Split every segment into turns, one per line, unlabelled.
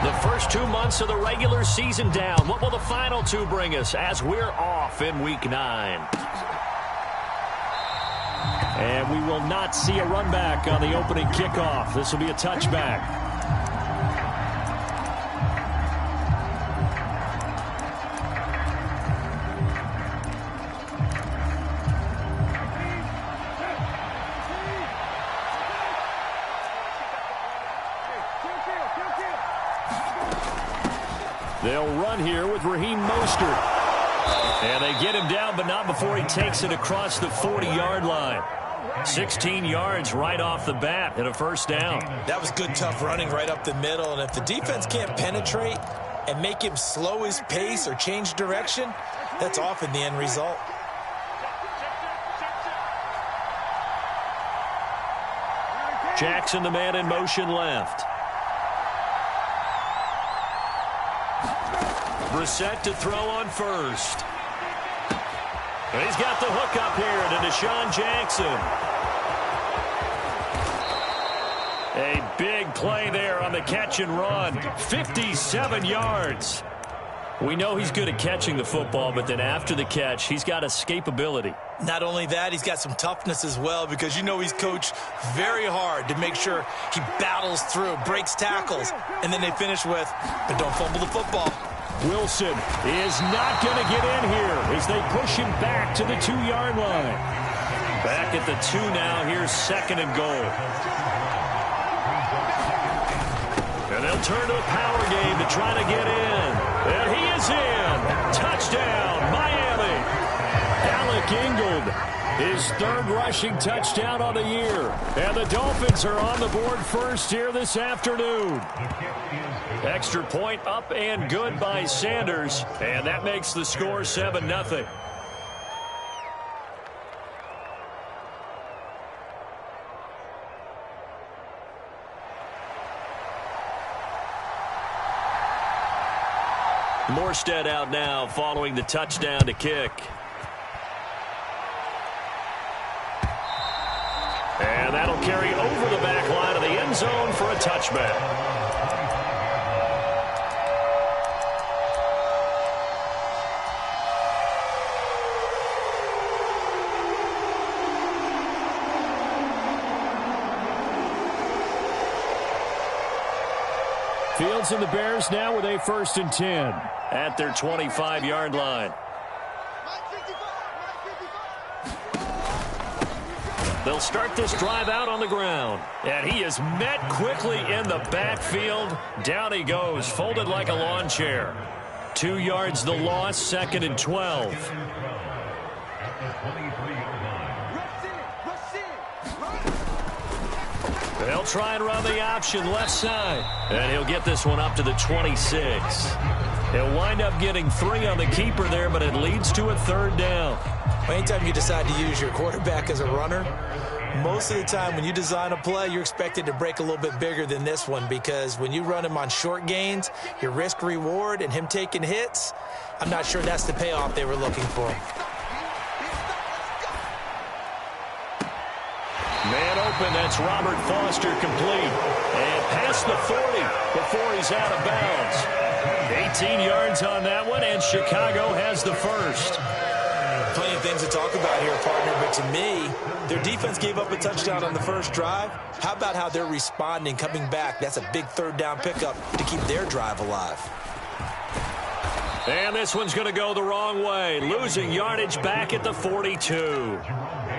The first 2 months of the regular season down. What will the final 2 bring us as we're off in Week 9? And we will not see a run back on the opening kickoff. This will be a touchback. They'll run here with Raheem Mostert. And they get him down, but not before he takes it across the 40-yard line. 16 yards right off the bat and a first down.
That was good, tough running right up the middle. And if the defense can't penetrate and make him slow his pace or change direction, that's often the end result.
Jackson, the man in motion left. Brissett to throw on first. And he's got the hook up here to Deshaun Jackson. A big play there on the catch and run. 57 yards. We know he's good at catching the football, but then after the catch, he's got escapability.
Not only that, he's got some toughness as well, because you know he's coached very hard to make sure he battles through, breaks tackles, and then they finish with, but don't fumble the football.
Wilson is not going to get in here as they push him back to the 2-yard line. Back at the 2 now. Here's 2nd and goal. And they'll turn to a power game to try to get in. And he is in. Touchdown, Miami. Alec Ingold, his 3rd rushing touchdown on the year. And the Dolphins are on the board first here this afternoon. Extra point up and good by Sanders. And that makes the score 7-0. Morstead out now following the touchdown to kick. And that'll carry over the back line of the end zone for a touchback. Fields and the Bears now with a 1st and 10 at their 25-yard line. They'll start this drive out on the ground. And he is met quickly in the backfield. Down he goes, folded like a lawn chair. 2 yards the loss, 2nd and 12. They'll try and run the option left side. And he'll get this one up to the 26. He'll wind up getting 3 on the keeper there, but it leads to a 3rd down.
Anytime you decide to use your quarterback as a runner, most of the time when you design a play, you're expected to break a little bit bigger than this one, because when you run him on short gains, your risk-reward and him taking hits, I'm not sure that's the payoff they were looking for.
Man open, that's Robert Foster complete. And past the 40 before he's out of bounds. 18 yards on that one, and Chicago has the first.
Plenty of things to talk about here, partner, but to me, their defense gave up a touchdown on the first drive. How about how they're responding, coming back? That's a big 3rd down pickup to keep their drive alive.
And this one's going to go the wrong way. Losing yardage back at the 42.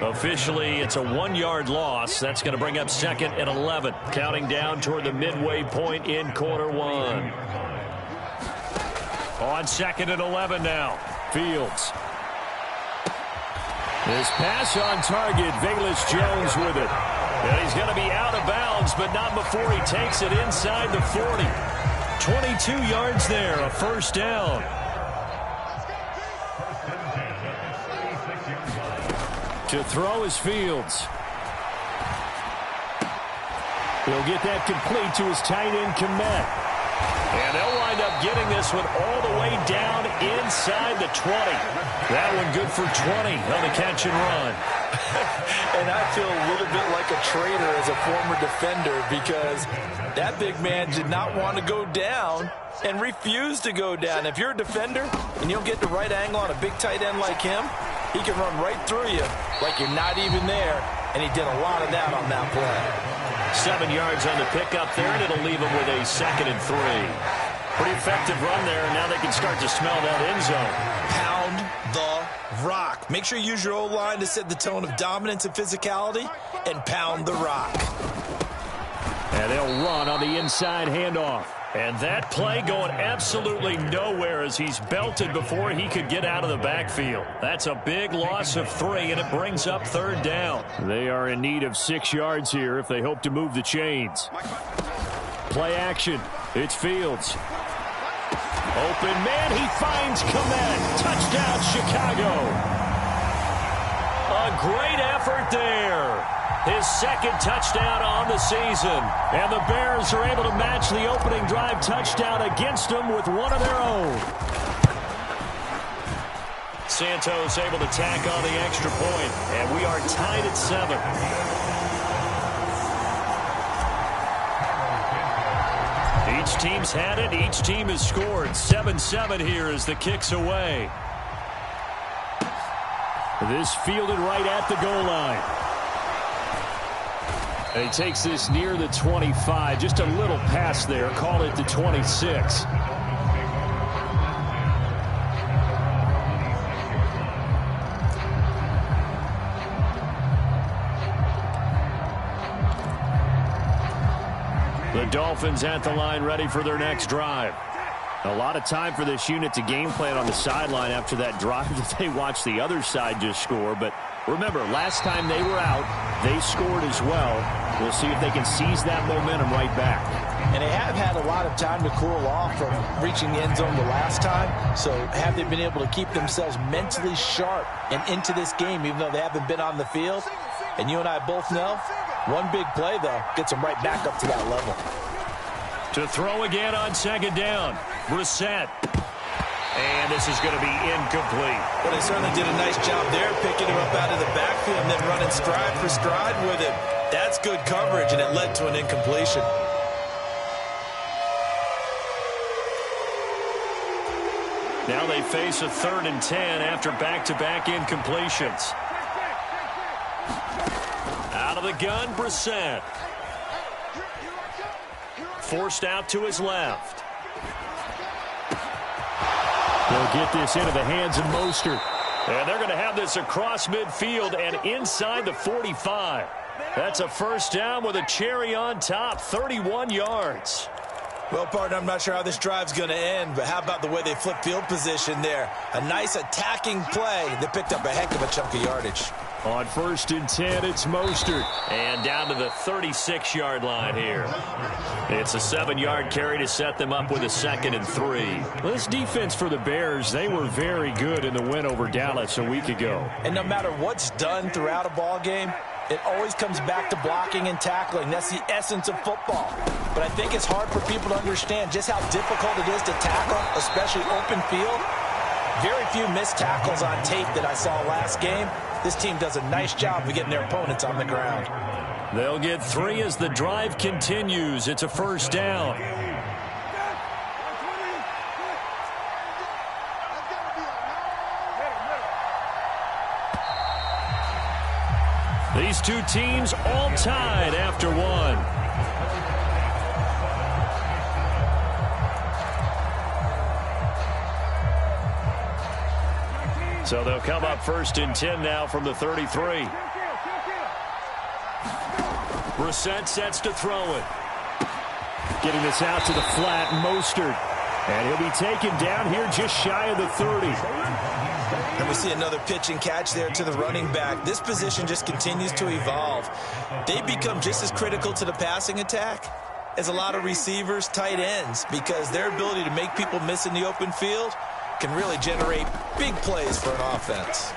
Officially, it's a 1-yard loss. That's going to bring up 2nd and 11. Counting down toward the midway point in quarter 1. On 2nd and 11 now. Fields. His pass on target. Velus Jones with it. And he's going to be out of bounds, but not before he takes it inside the 40. 22 yards there, a 1st down. To throw is Fields. He'll get that complete to his tight end, Kmet. And they'll wind up getting this one all the way down inside the 20. That one good for 20 on the catch and run.
And I feel a little bit like a traitor as a former defender because that big man did not want to go down and refused to go down. If you're a defender and you don't get the right angle on a big tight end like him, he can run right through you like you're not even there, and he did a lot of that on that play.
7 yards on the pickup there, and it'll leave him with a 2nd and 3. Pretty effective run there, and now they can start to smell that end zone.
Pound the rock. Make sure you use your O-line to set the tone of dominance and physicality, and pound the rock.
And they'll run on the inside handoff. And that play going absolutely nowhere as he's belted before he could get out of the backfield. That's a big loss of 3, and it brings up 3rd down. They are in need of 6 yards here if they hope to move the chains. Play action. It's Fields. Open man. He finds Kmet. Touchdown, Chicago. A great effort there. His 2nd touchdown on the season. And the Bears are able to match the opening drive touchdown against them with one of their own. Santos able to tack on the extra point. And we are tied at 7. Each team's had it. Each team has scored. 7-7 here as the kick's away. This fielded right at the goal line. And he takes this near the 25. Just a little pass there. Call it the 26. The Dolphins at the line ready for their next drive. A lot of time for this unit to game plan on the sideline after that drive that they watched the other side just score. But remember, last time they were out, they scored as well. We'll see if they can seize that momentum right back.
And they have had a lot of time to cool off from reaching the end zone the last time. So have they been able to keep themselves mentally sharp and into this game, even though they haven't been on the field? And you and I both know, one big play, though, gets them right back up to that level.
To throw again on 2nd down. Brissett. And this is going to be incomplete.
Well, they certainly did a nice job there, picking him up out of the backfield and then running stride for stride with him. That's good coverage, and it led to an incompletion.
Now they face a 3rd and 10 after back-to-back incompletions. Out of the gun, Brissett. Forced out to his left. They'll get this into the hands of Mostert. And they're going to have this across midfield and inside the 45. That's a 1st down with a cherry on top, 31 yards.
Well, partner, I'm not sure how this drive's going to end, but how about the way they flip field position there? A nice attacking play that picked up a heck of a chunk of yardage.
On 1st and 10, it's Mostert. And down to the 36-yard line here. It's a 7-yard carry to set them up with a 2nd and 3. This defense for the Bears, they were very good in the win over Dallas a week ago.
And no matter what's done throughout a ball game, it always comes back to blocking and tackling. That's the essence of football. But I think it's hard for people to understand just how difficult it is to tackle, especially open field. Very few missed tackles on tape that I saw last game. This team does a nice job of getting their opponents on the ground.
They'll get 3 as the drive continues. It's a 1st down. These two teams all tied after 1. So they'll come up 1st and 10 now from the 33. Brissett sets to throw it. Getting this out to the flat, Mostert. And he'll be taken down here just shy of the 30.
And we see another pitch and catch there to the running back. This position just continues to evolve. They become just as critical to the passing attack as a lot of receivers, tight ends, because their ability to make people miss in the open field can really generate big plays for an offense.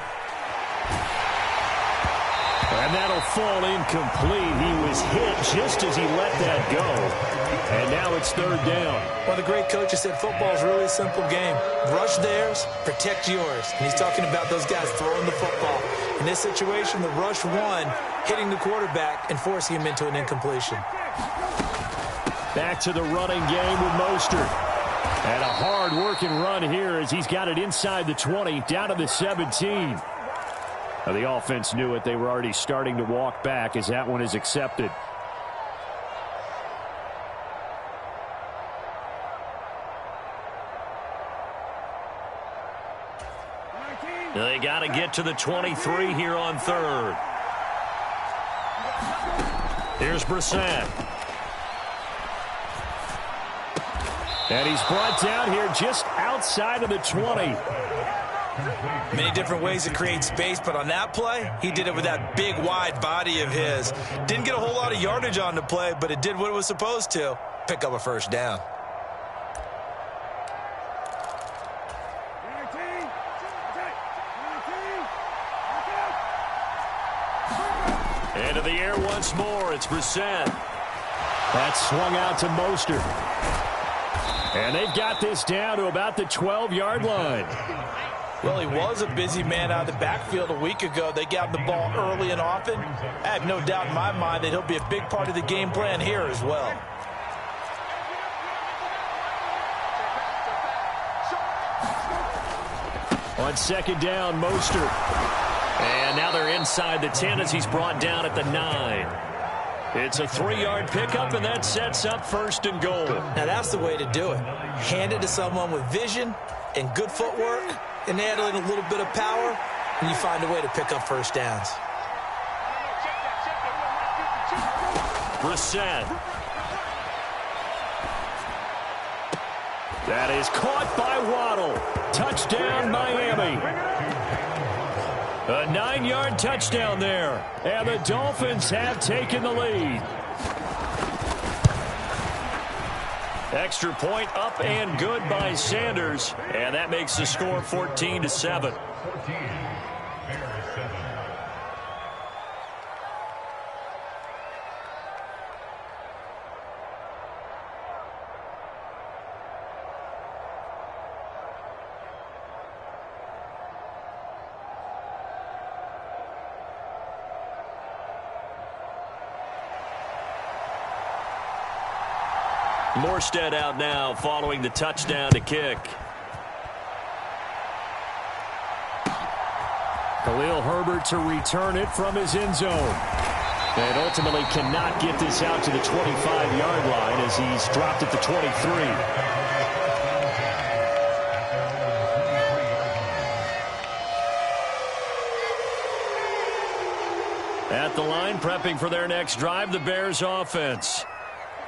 And that'll fall incomplete. He was hit just as he let that go. And now it's third down.
Well, the great coach has said football is really a simple game. Rush theirs, protect yours. And he's talking about those guys throwing the football. In this situation, the rush one, hitting the quarterback and forcing him into an incompletion.
Back to the running game with Mostert. And a hard-working run here as he's got it inside the 20, down to the 17. Now, the offense knew it. They were already starting to walk back as that one is accepted. They got to get to the 23 here on third. Here's Brissett. And he's brought down here just outside of the 20.
Many different ways to create space, but on that play, he did it with that big, wide body of his. Didn't get a whole lot of yardage on the play, but it did what it was supposed to. Pick up a first down.
Into the air once more. It's Brissett. That's swung out to Mostert. And they've got this down to about the 12-yard line.
Well, he was a busy man out of the backfield a week ago. They got the ball early and often. I have no doubt in my mind that he'll be a big part of the game plan here as well.
On second down, Mostert. And now they're inside the 10 as he's brought down at the 9. It's a 3-yard pickup, and that sets up first and goal.
Now, that's the way to do it. Hand it to someone with vision and good footwork, and add in a little bit of power, and you find a way to pick up first downs.
Brissett. That is caught by Waddle. Touchdown, Miami. A 9-yard touchdown there. And the Dolphins have taken the lead. Extra point up and good by Sanders. And that makes the score 14-7. Morstead out now following the touchdown to kick. Khalil Herbert to return it from his end zone. And ultimately cannot get this out to the 25-yard line as he's dropped at the 23. At the line, prepping for their next drive, the Bears offense.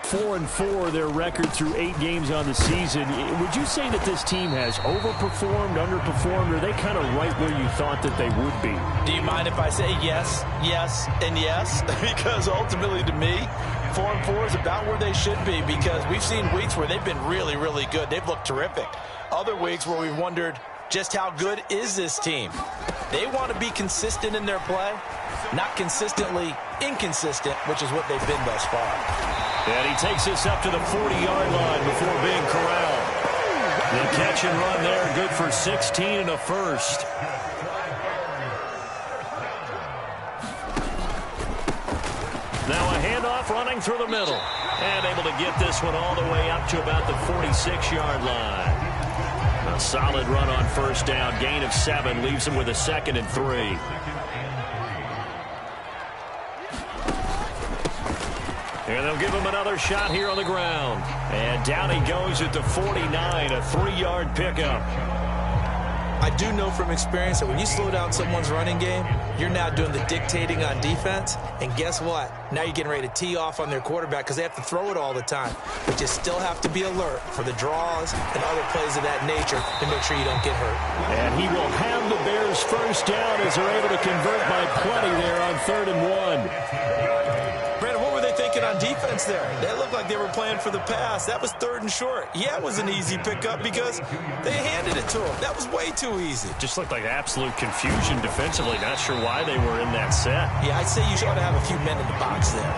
4-4 their record through 8 games on the season. Would you say that this team has overperformed, underperformed, or are they kind of right where you thought that they would be?
Do you mind if I say yes, yes, and yes? Because ultimately to me, 4-4 is about where they should be, because we've seen weeks where they've been really, really good. They've looked terrific. Other weeks where we've wondered just how good is this team. They want to be consistent in their play, not consistently inconsistent, which is what they've been thus far.
And he takes this up to the 40-yard line before being corralled. The catch and run there, good for 16 and a first. Now a handoff running through the middle. And able to get this one all the way up to about the 46-yard line. A solid run on first down. Gain of 7 leaves him with a 2nd and 3. And they'll give him another shot here on the ground. And down he goes at the 49, a 3-yard pickup.
I do know from experience that when you slow down someone's running game, you're now doing the dictating on defense. And guess what? Now you're getting ready to tee off on their quarterback because they have to throw it all the time. But you still have to be alert for the draws and other plays of that nature to make sure you don't get hurt.
And he will have the Bears first down as they're able to convert by plenty there on 3rd and 1.
Brandon, what were they thinking on on defense there. They looked like they were playing for the pass. That was 3rd and short. Yeah, it was an easy pickup because they handed it to him. That was way too easy.
Just looked like absolute confusion defensively. Not sure why they were in that set.
Yeah, I'd say you ought to have a few men in the box there.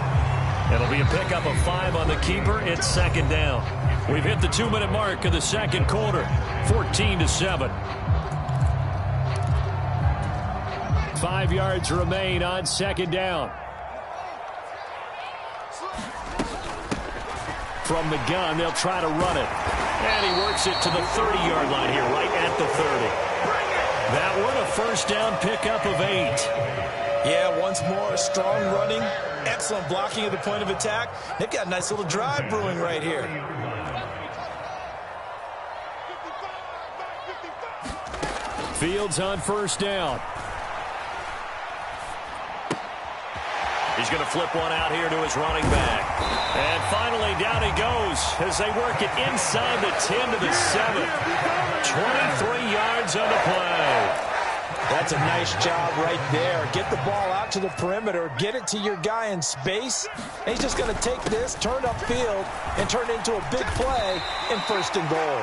It'll be a pickup of 5 on the keeper. It's 2nd down. We've hit the 2-minute mark of the 2nd quarter. 14-7. 5 yards remain on 2nd down. From the gun, they'll try to run it. And he works it to the 30-yard line here, right at the 30. That one, a 1st down pickup of 8.
Yeah, once more, strong running, excellent blocking at the point of attack. They've got a nice little drive brewing right here.
Fields on 1st down. He's going to flip one out here to his running back. And finally, down he goes as they work it inside the 10 to the 7. 23 yards on the play.
That's a nice job right there. Get the ball out to the perimeter, get it to your guy in space. And he's just going to take this, turn upfield, and turn it into a big play in 1st and goal.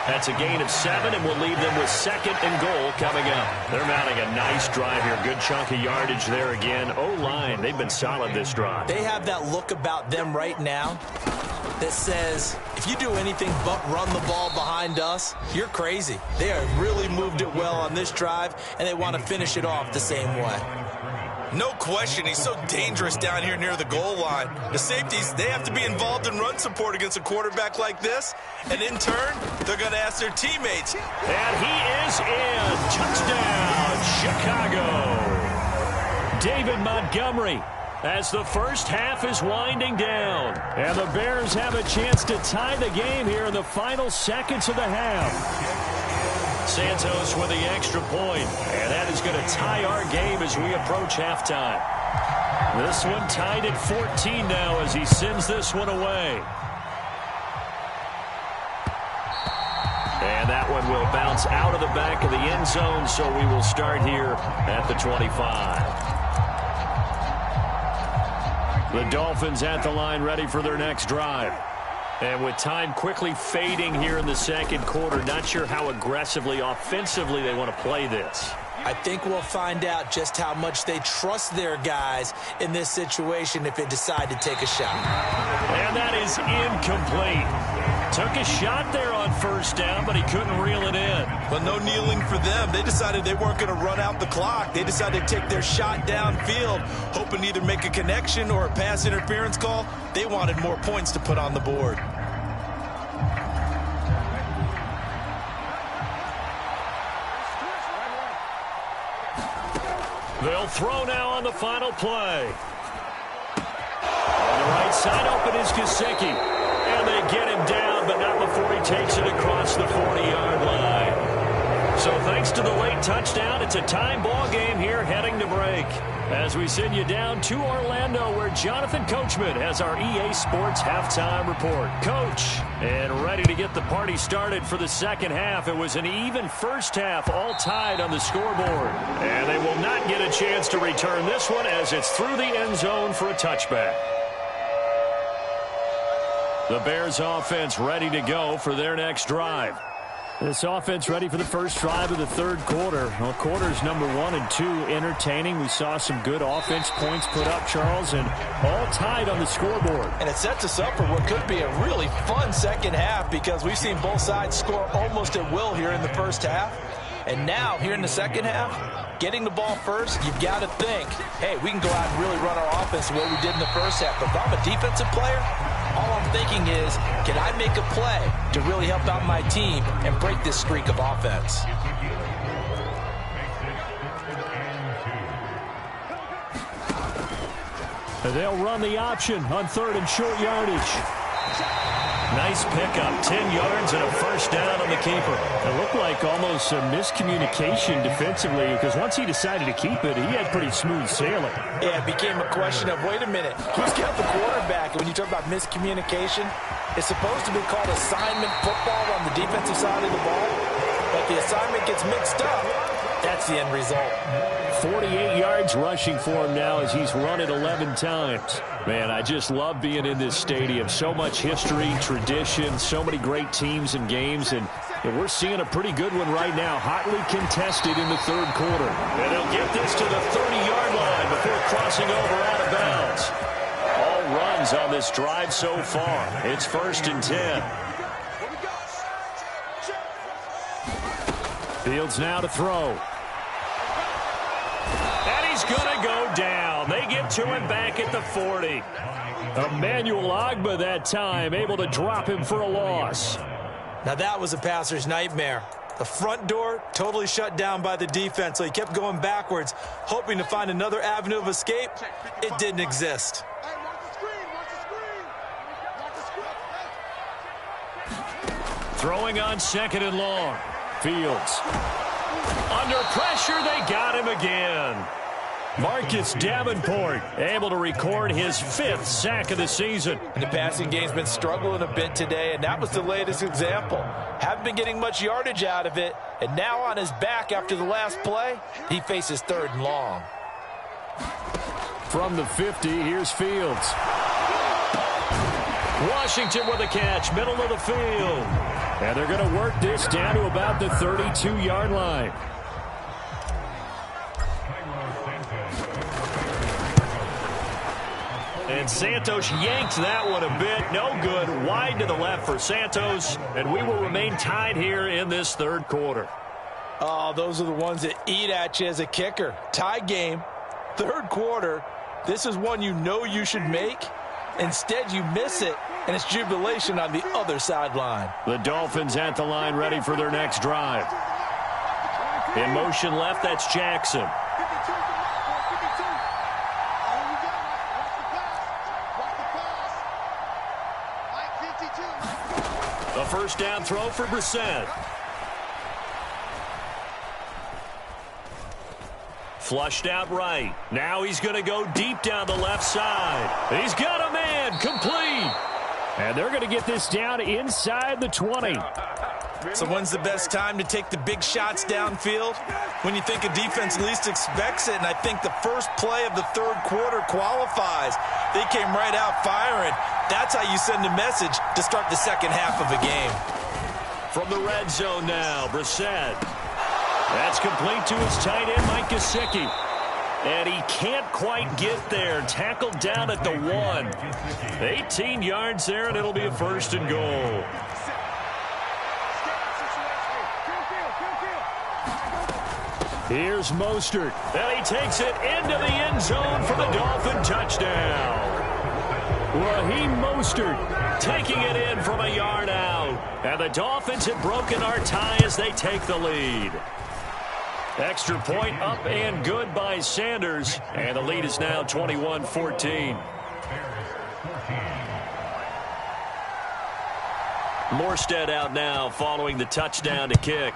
That's a gain of 7, and we'll leave them with 2nd and goal coming up. They're mounting a nice drive here. Good chunk of yardage there again. O-line, they've been solid this drive.
They have that look about them right now that says, if you do anything but run the ball behind us, you're crazy. They have really moved it well on this drive, and they want to finish it off the same way. No question, he's so dangerous down here near the goal line. The safeties, they have to be involved in run support against a quarterback like this. And in turn, they're going to ask their teammates.
And he is in. Touchdown, Chicago. David Montgomery as the 1st half is winding down. And the Bears have a chance to tie the game here in the final seconds of the half. Santos with the extra point, and that is going to tie our game as we approach halftime. This one tied at 14 now as he sends this one away. And that one will bounce out of the back of the end zone, so we will start here at the 25. The Dolphins at the line ready for their next drive. And with time quickly fading here in the 2nd quarter, not sure how aggressively, offensively they want to play this.
I think we'll find out just how much they trust their guys in this situation if they decide to take a shot.
And that is incomplete. Took a shot there on 1st down, but he couldn't reel it in.
Well, no kneeling for them. They decided they weren't going to run out the clock. They decided to take their shot downfield, hoping to either make a connection or a pass interference call. They wanted more points to put on the board.
They'll throw now on the final play. On the right side open is Gesicki. And they get him down, but not before he takes it across the 40-yard line. So thanks to the late touchdown, it's a time ball game here heading to break. As we send you down to Orlando, where Jonathan Coachman has our EA Sports halftime report. Coach, and ready to get the party started for the 2nd half. It was an even 1st half, all tied on the scoreboard. And they will not get a chance to return this one as it's through the end zone for a touchback. The Bears offense ready to go for their next drive. This offense ready for the first drive of the 3rd quarter. Well, quarters number 1 and 2 entertaining. We saw some good offense points put up, Charles, and all tied on the scoreboard.
And it sets us up for what could be a really fun 2nd half because we've seen both sides score almost at will here in the 1st half. And now, here in the 2nd half, getting the ball first, you've got to think, hey, we can go out and really run our offense the way we did in the 1st half. But if I'm a defensive player, all I'm thinking is, can I make a play to really help out my team and break this streak of offense?
They'll run the option on 3rd and short yardage. Nice pickup, 10 yards and a 1st down on the keeper. It looked like almost a miscommunication defensively because once he decided to keep it, he had pretty smooth sailing.
Yeah, it became a question of, wait a minute, who's got the quarterback? And when you talk about miscommunication, it's supposed to be called assignment football on the defensive side of the ball. But the assignment gets mixed up, That's the end result.
48 yards rushing for him now as he's run it 11 times. Man, I just love being in this stadium. So much history, tradition, so many great teams and games, and we're seeing a pretty good one right now, hotly contested in the third quarter. And they'll get this to the 30-yard line before crossing over out of bounds. All runs on this drive so far. It's 1st and 10. Fields now to throw. And he's going to go down. They get to him back at the 40. Emmanuel Ogbah that time, able to drop him for a loss.
Now that was a passer's nightmare. The front door totally shut down by the defense, so he kept going backwards, hoping to find another avenue of escape. It didn't exist.
Throwing on 2nd and long. Fields. Under pressure, they got him again. Marcus Davenport able to record his 5th sack of the season.
And the passing game's been struggling a bit today, and that was the latest example. Haven't been getting much yardage out of it, and now on his back after the last play, he faces 3rd and long.
From the 50, here's Fields. Washington with a catch, middle of the field. And they're going to work this down to about the 32-yard line. And Santos yanked that one a bit. No good. Wide to the left for Santos. And we will remain tied here in this third quarter.
Oh, those are the ones that eat at you as a kicker. Tie game, third quarter. This is one you know you should make. Instead, you miss it, and it's jubilation on the other sideline.
The Dolphins at the line ready for their next drive. In motion left, that's Jackson. A first down throw for Brissett. Flushed out right. Now he's going to go deep down the left side. He's got a man complete. And they're going to get this down inside the 20.
So when's the best time to take the big shots downfield? When you think a defense least expects it, and I think the first play of the third quarter qualifies. They came right out firing. That's how you send a message to start the second half of a game.
From the red zone now, Brissett. That's complete to his tight end, Mike Gesicki. And he can't quite get there. Tackled down at the 1. 18 yards there, and it'll be a 1st and goal. Here's Mostert. And he takes it into the end zone for the Dolphin touchdown. Raheem Mostert taking it in from a yard out. And the Dolphins have broken our tie as they take the lead. Extra point up and good by Sanders. And the lead is now 21-14. Morstead out now following the touchdown to kick.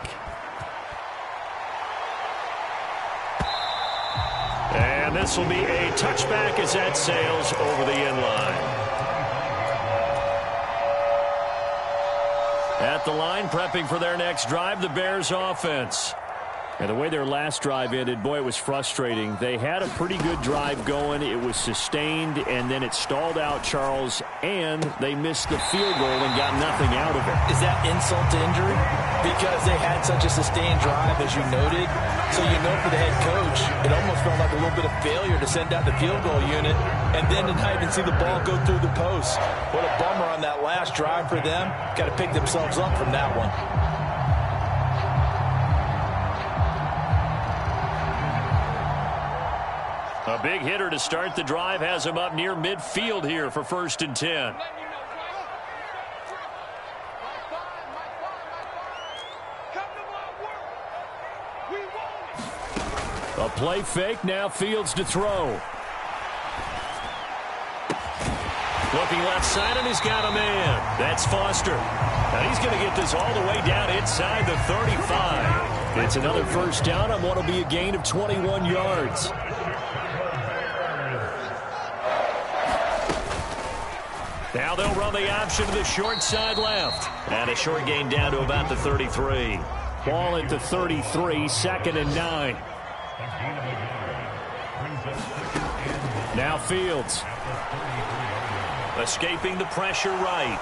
And this will be a touchback as that sails over the end line. At the line, prepping for their next drive, the Bears offense. And the way their last drive ended, boy, it was frustrating. They had a pretty good drive going. It was sustained, and then it stalled out, Charles, and they missed the field goal and got nothing out of it.
Is that insult to injury? Because they had such a sustained drive, as you noted. So you know for the head coach, it almost felt like a little bit of failure to send out the field goal unit and then to not even see the ball go through the post. What a bummer on that last drive for them. Got to pick themselves up from that one.
A big hitter to start the drive has him up near midfield here for 1st and 10. A play fake, now Fields to throw. Looking left side, and he's got a man. That's Foster. Now he's going to get this all the way down inside the 35. It's another first down on what will be a gain of 21 yards. Now they'll run the option to the short side left. And a short gain down to about the 33. Ball at the 33, 2nd and 9. Now Fields. Escaping the pressure right.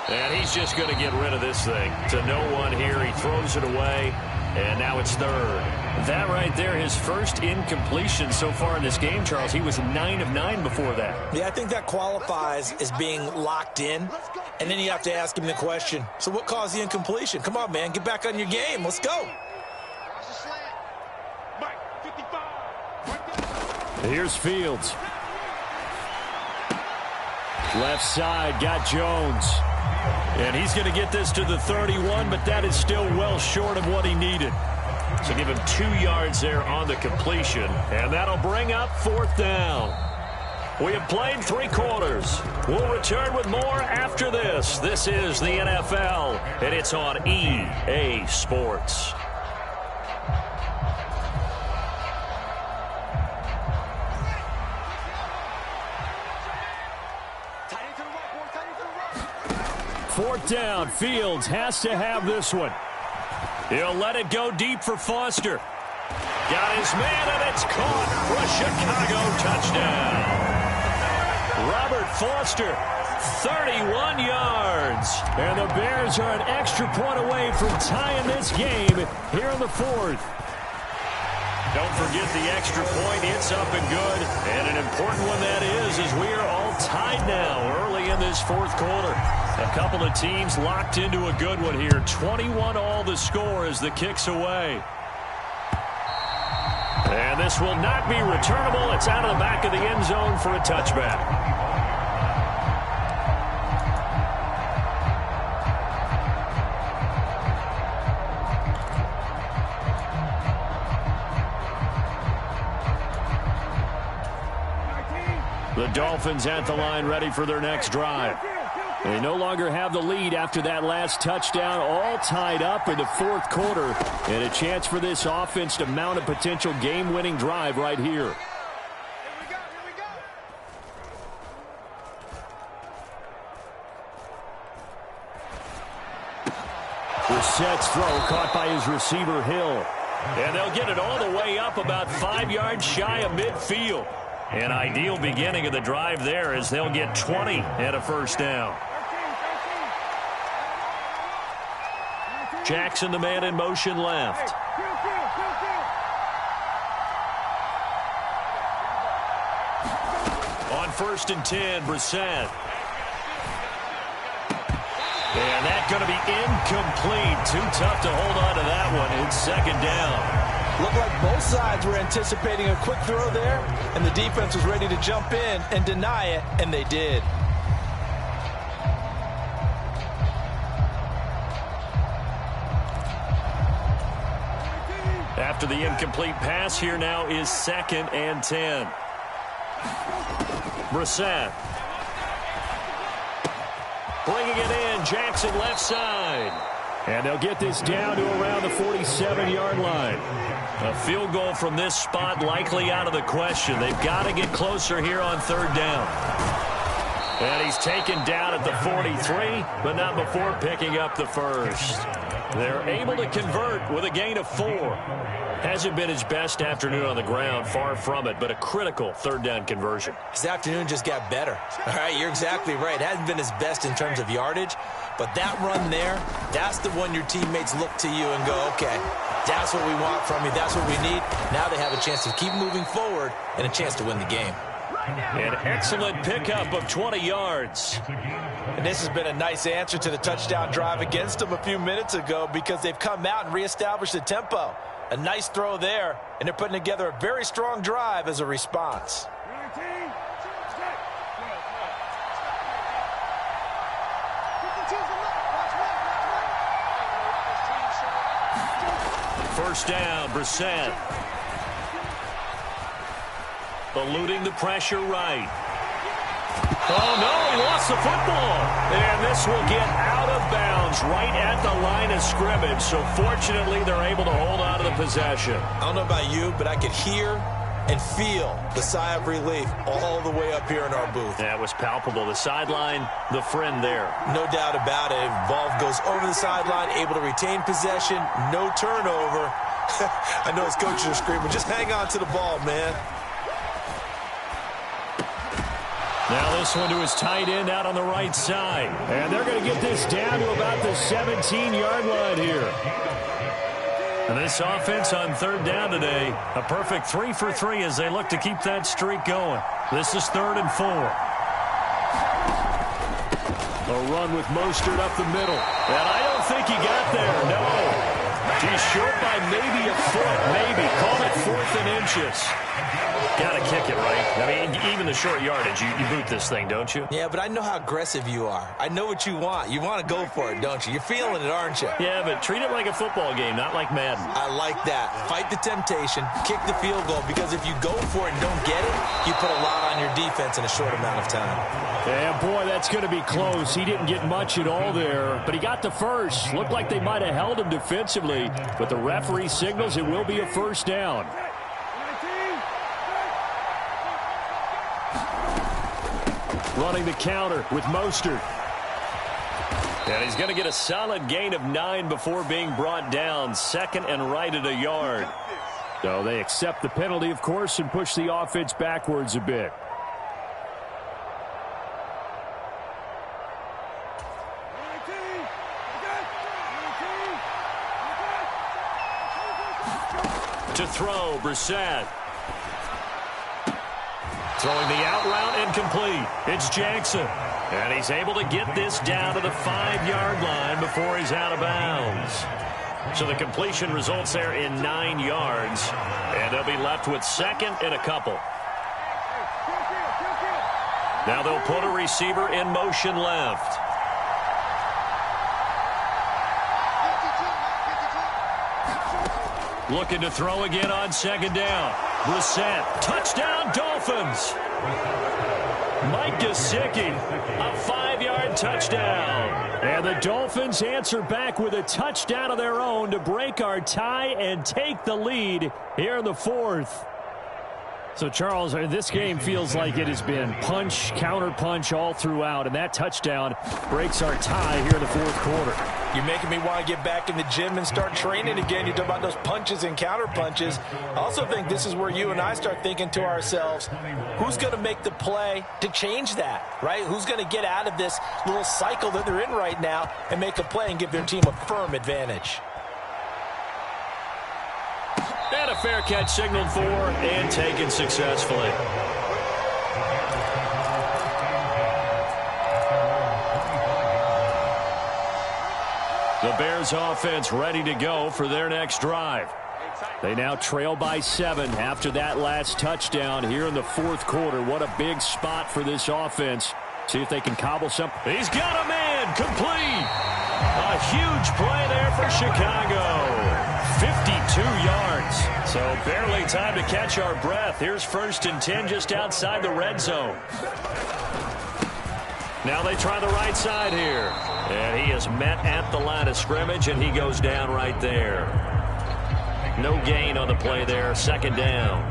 And he's just going to get rid of this thing. To no one here. He throws it away. And now it's 3rd. That right there, his first incompletion so far in this game, Charles. He was 9 of 9 before that.
Yeah, I think that qualifies as being locked in. And then you have to ask him the question, so what caused the incompletion? Come on, man, get back on your game. Let's go.
Here's Fields. Left side, got Jones. And he's going to get this to the 31, but that is still well short of what he needed. So give him 2 yards there on the completion. And that'll bring up 4th down. We have played 3 quarters. We'll return with more after this. This is the NFL, and it's on EA Sports. Fourth down, Fields has to have this one. He'll let it go deep for Foster. Got his man, and it's caught for a Chicago touchdown. Robert Foster, 31 yards. And the Bears are an extra point away from tying this game here in the 4th. Don't forget the extra point. It's up and good. And an important one that is as we are all tied now early in this 4th quarter. A couple of teams locked into a good one here. 21 all the score as the kick's away. And this will not be returnable. It's out of the back of the end zone for a touchback. The Dolphins at the line ready for their next drive. They no longer have the lead after that last touchdown, all tied up in the 4th quarter, and a chance for this offense to mount a potential game-winning drive right here. Brissett's throw caught by his receiver, Hill. And they'll get it all the way up about 5 yards shy of midfield. An ideal beginning of the drive there as they'll get 20 and a first down. Jackson, the man in motion left. On 1st and 10, Brissett. And that's going to be incomplete. Too tough to hold on to that one. It's 2nd down.
Looked like both sides were anticipating a quick throw there, and the defense was ready to jump in and deny it, and they did.
After the incomplete pass, here now is 2nd and 10. Brissett. Bringing it in, Jackson left side. And they'll get this down to around the 47-yard line. A field goal from this spot likely out of the question. They've got to get closer here on 3rd down. And he's taken down at the 43, but not before picking up the first. They're able to convert with a gain of 4. Hasn't been his best afternoon on the ground, far from it, but a critical 3rd down conversion.
His afternoon just got better. All right, you're exactly right. It hasn't been his best in terms of yardage, but that run there, that's the one your teammates look to you and go, okay, that's what we want from you. That's what we need. Now they have a chance to keep moving forward and a chance to win the game.
An excellent pickup of 20 yards.
And this has been a nice answer to the touchdown drive against them a few minutes ago because they've come out and reestablished the tempo. A nice throw there, and they're putting together a very strong drive as a response.
First down, Brissett. Eluding the pressure right. Oh, no, he lost the football. And this will get out of bounds right at the line of scrimmage. So, fortunately, they're able to hold on to the possession.
I don't know about you, but I could hear and feel the sigh of relief all the way up here in our booth.
That was palpable. The sideline, the friend there.
No doubt about it. Ball goes over the sideline, able to retain possession, no turnover. I know his coaches are screaming, just hang on to the ball, man.
Now this one to his tight end out on the right side. And they're going to get this down to about the 17-yard line here. And this offense on third down today, a perfect 3 for 3 as they look to keep that streak going. This is 3rd and 4. A run with Mostert up the middle. And I don't think he got there, no. He's short by maybe a foot, maybe. Call it 4th and inches. Got to kick it, right? I mean, even the short yardage, you boot this thing, don't you?
Yeah, but I know how aggressive you are. I know what you want. You want to go for it, don't you? You're feeling it, aren't you?
Yeah, but treat it like a football game, not like Madden.
I like that. Fight the temptation, kick the field goal, because if you go for it and don't get it, you put a lot on your defense in a short amount of time.
Yeah, boy, that's going to be close. He didn't get much at all there, but he got the first. Looked like they might have held him defensively, but the referee signals it will be a first down. Running the counter with Mostert. And he's going to get a solid gain of 9 before being brought down. 2nd and right at a yard. So they accept the penalty, of course, and push the offense backwards a bit. To throw, Brissett. Throwing the out route incomplete. It's Jackson. And he's able to get this down to the 5-yard line before he's out of bounds. So the completion results there in 9 yards. And they'll be left with 2nd and a couple. Now they'll put a receiver in motion left. Looking to throw again on 2nd down. Brissett, touchdown Dolphins. Mike Gesicki, a 5-yard touchdown. And the Dolphins answer back with a touchdown of their own to break our tie and take the lead here in the 4th. So, Charles, this game feels like it has been punch, counter-punch all throughout, and that touchdown breaks our tie here in the 4th quarter.
You're making me want to get back in the gym and start training again. You talk about those punches and counter-punches. I also think this is where you and I start thinking to ourselves, who's going to make the play to change that, right? Who's going to get out of this little cycle that they're in right now and make a play and give their team a firm advantage?
And a fair catch signaled for and taken successfully. The Bears offense ready to go for their next drive. They now trail by 7 after that last touchdown here in the 4th quarter. What a big spot for this offense. See if they can cobble something. He's got a man complete. A huge play there for Chicago. 52 yards. So barely time to catch our breath. Here's 1st and 10 just outside the red zone. Now they try the right side here. And he is met at the line of scrimmage, and he goes down right there. No gain on the play there. 2nd down.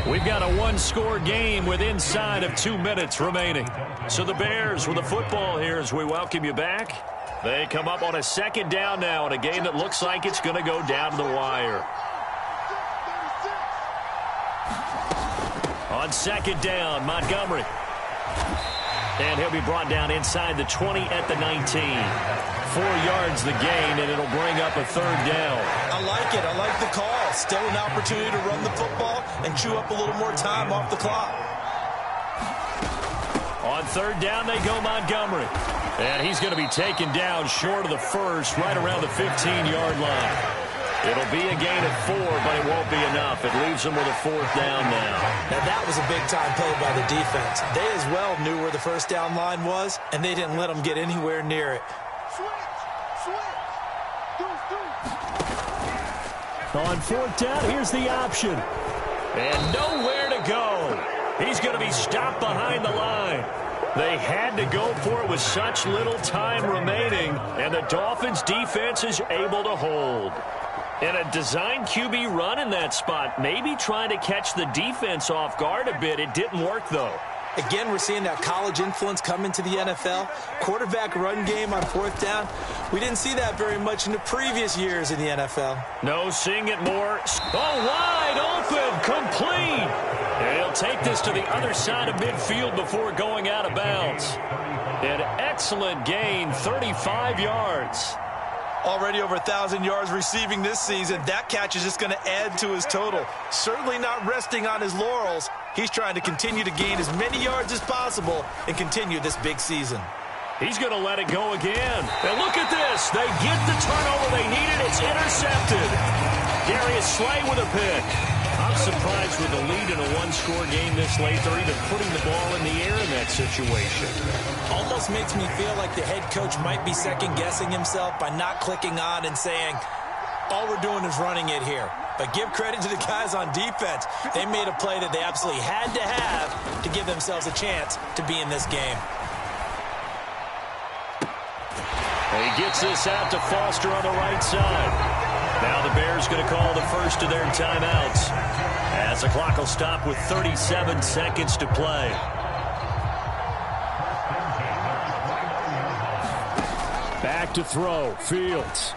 We've got a 1-score game with inside of 2 minutes remaining. So the Bears with the football here as we welcome you back. They come up on a 2nd down now in a game that looks like it's going to go down to the wire. On 2nd down, Montgomery. And he'll be brought down inside the 20 at the 19. 4 yards the gain, and it'll bring up a 3rd down.
I like it. I like the call. Still an opportunity to run the football and chew up a little more time off the clock.
On 3rd down, they go Montgomery. And he's going to be taken down short of the first, right around the 15-yard line. It'll be a gain of 4, but it won't be enough. It leaves them with a 4th down now.
Now, that was a big-time play by the defense. They as well knew where the 1st down line was, and they didn't let them get anywhere near it.
On 4th down, here's the option. And nowhere to go. He's going to be stopped behind the line. They had to go for it with such little time remaining, and the Dolphins' defense is able to hold. And a design QB run in that spot, maybe trying to catch the defense off guard a bit. It didn't work, though.
Again, we're seeing that college influence come into the NFL. Quarterback run game on fourth down. We didn't see that very much in the previous years in the NFL.
No, seeing it more. Oh, wide open, complete. And he'll take this to the other side of midfield before going out of bounds. An excellent gain, 35 yards.
Already over 1,000 yards receiving this season. That catch is just going to add to his total. Certainly not resting on his laurels. He's trying to continue to gain as many yards as possible and continue this big season.
He's going to let it go again. And look at this. They get the turnover they needed. It's intercepted. Darius Slay with a pick. I'm surprised with the lead in a one-score game this late. They're even putting the ball in the air in that situation.
Almost makes me feel like the head coach might be second-guessing himself by not clicking on and saying, all we're doing is running it here. But give credit to the guys on defense. They made a play that they absolutely had to have to give themselves a chance to be in this game.
He gets this out to Foster on the right side. Now the Bears going to call the first of their timeouts as the clock will stop with 37 seconds to play. Back to throw. Fields.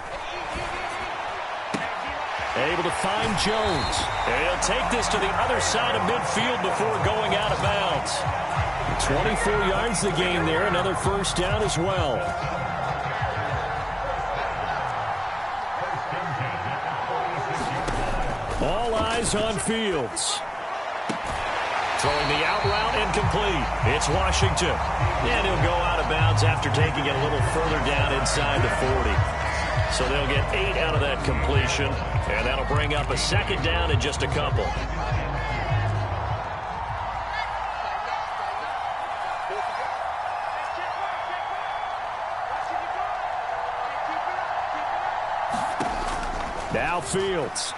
Able to find Jones. And he'll take this to the other side of midfield before going out of bounds. 24 yards the gain there. Another first down as well. All eyes on Fields. Throwing the out route incomplete. It's Washington. And he'll go out of bounds after taking it a little further down inside the 40. So they'll get 8 out of that completion. And that'll bring up a second down in just a couple. Now Fields.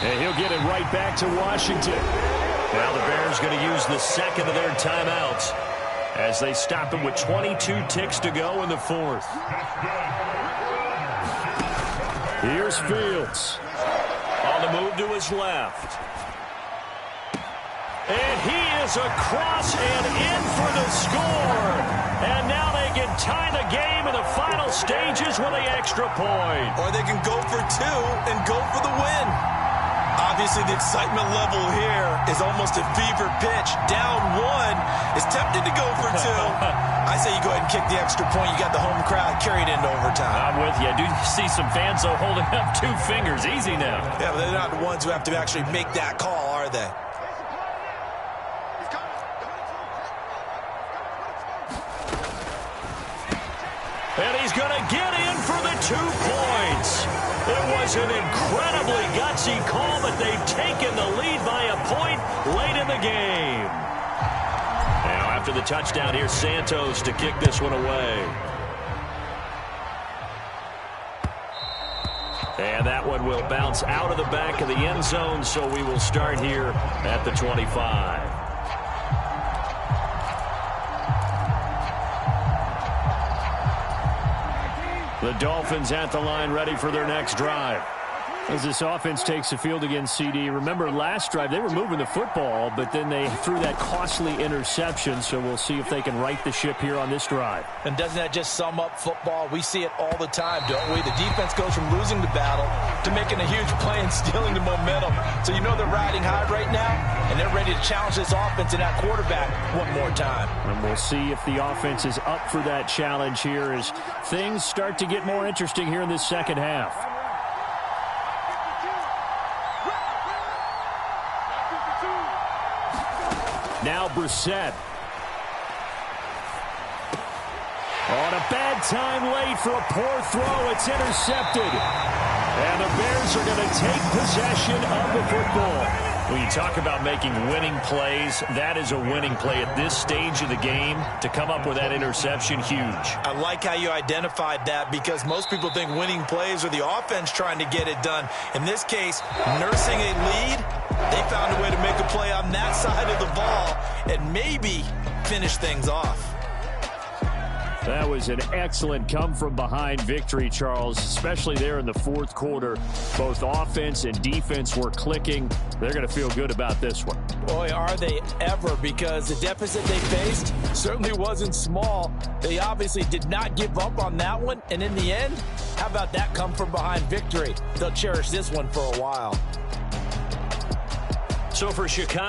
And he'll get it right back to Washington. Now the Bears going to use the second of their timeouts as they stop him with 22 ticks to go in the fourth. Here's Fields. On the move to his left. And he is across and in for the score. And now they can tie the game in the final stages with an extra point.
Or they can go for 2 and go for the win. Obviously, the excitement level here is almost a fever pitch. Down 1 is tempted to go for 2. I say you go ahead and kick the extra point. You got the home crowd carried into overtime.
I'm with you. I do see some fans, though, holding up 2 fingers. Easy now.
Yeah, but they're not the ones who have to actually make that call, are they?
And he's going to get in for the 2 points. It was an incredibly gutsy call, but they've taken the lead by a point late in the game. Now after the touchdown, here's Santos to kick this one away. And that one will bounce out of the back of the end zone, so we will start here at the 25. The Dolphins at the line, ready for their next drive. As this offense takes the field against CD, remember last drive they were moving the football, but then they threw that costly interception, so we'll see if they can right the ship here on this drive.
And doesn't that just sum up football? We see it all the time, don't we? The defense goes from losing the battle to making a huge play and stealing the momentum. So you know they're riding high right now, and they're ready to challenge this offense and that quarterback one more time.
And we'll see if the offense is up for that challenge here as things start to get more interesting here in this second half. Now Brissett. On a bad time late for a poor throw. It's intercepted. And the Bears are going to take possession of the football. When you talk about making winning plays, that is a winning play at this stage of the game. To come up with that interception, huge.
I like how you identified that because most people think winning plays are the offense trying to get it done. In this case, nursing a lead, they found a way to make a play on that side of the ball and maybe finish things off.
That was an excellent come-from-behind victory, Charles, especially there in the fourth quarter. Both offense and defense were clicking. They're going to feel good about this one.
Boy, are they ever, because the deficit they faced certainly wasn't small. They obviously did not give up on that one, and in the end, how about that come-from-behind victory? They'll cherish this one for a while.
So for Chicago,